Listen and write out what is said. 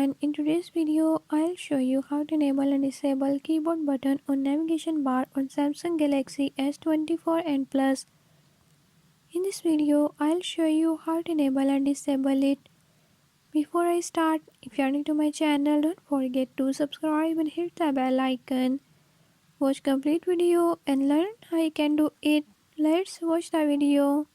everyone, in today's video I'll show you how to enable and disable keyboard button on navigation bar on Samsung Galaxy S24 and Plus. In this video I'll show you how to enable and disable it. Before I start, if you are new to my channel, don't forget to subscribe and hit the bell icon. Watch complete video and learn how you can do it. Let's watch the video.